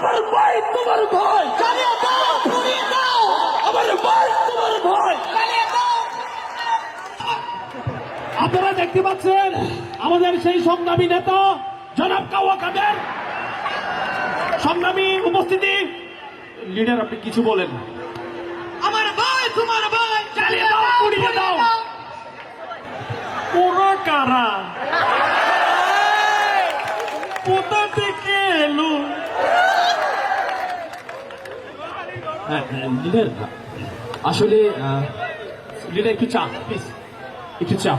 আমার ভাই তোমার ভয় চালিয়ে দাও, পুড়িয়ে দাও, আমার ভাই তোমার ভয়। চালিয়ে দাও। আপনারা দেখতে পাচ্ছেন আমাদের সেই সংগ্রামী নেতা জনাব কাওয়া কাদের সংগ্রামী উপস্থিতি। লিডার আপনি কিছু বলেন। আমার ভাই তোমার ভাই, চালিয়ে দাও, পুড়িয়ে দাও। ওরা কারা, কোথা থেকে এলো? লিডার আসলে লিডার একটু চা প্লিজ, একটু চা।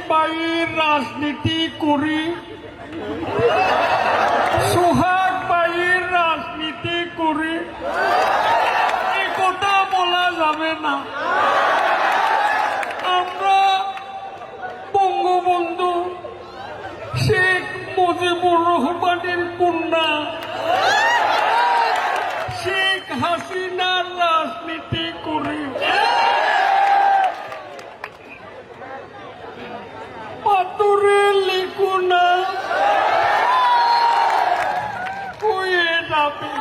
বাইয়ের রাজনীতি করি, সোহাগ বাইয়ের রাজনীতি করি, এ কথা বলা যাবে না। আমরা বঙ্গবন্ধু শেখ মুজিবুর রহমানের কন্যা শেখ হাসিনার রাজনীতি করি। পাথরে লিখো না, হয়ে যাবে।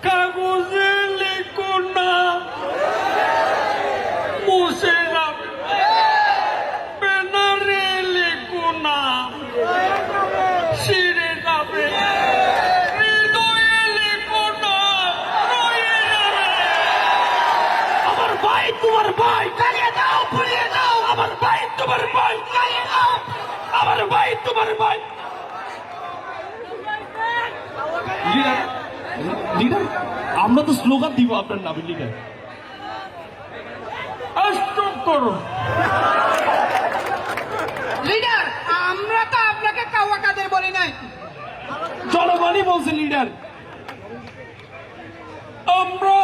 কাগজে লিখো না, মুছে যাবে। ব্যানারে লিখো না, ছিঁড়ে যাবে। হৃদয়ে লিখো না, রয়ে যাবে। আমার ভাই তোমার ভাই, চালিয়ে দাও, পুড়িয়ে দাও, আমার ভাই তোমার ভাই, চালিয়ে দাও। আমার ভাই তোমার ভাই। লিডার, লিডার আমরা তো স্লোগান দিব আপনার নামে। লিডার স্টপ করো। লিডার, আমরা তো আপনাকে কাওয়া কাদের বলি নাই। জনগণই বলছে লিডার। আমরা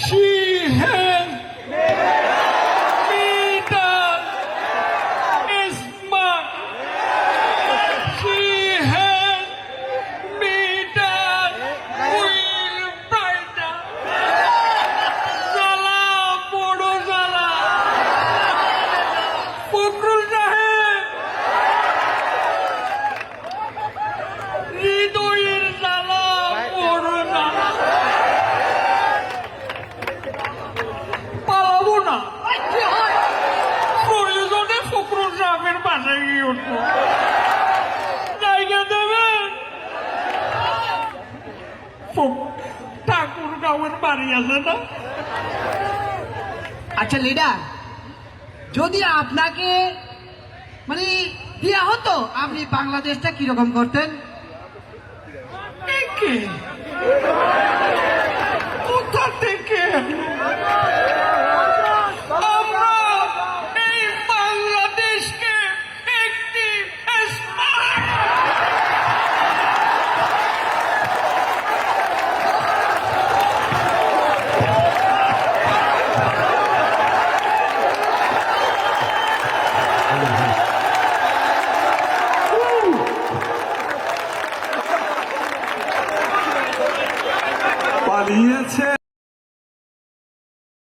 she has leader is smart. She has leader will brighter. জ্বালা বড় জ্বালা। ফখরুল সাহেব হৃদয়ের জ্বালা বড় জ্বালা। পালাবো না, ওই কি হয়? প্রয়োজনে ফখরুল সাহেবের বাসায় গিয়ে উঠবো। জায়গা দেবেন? ঠাকুর গাঁয়ের বাড়ি আছে না? আচ্ছা লিডার, যদি আপনাকে মানে দেয়া হতো, আপনি বাংলাদেশটা কিরকম করতেন? একে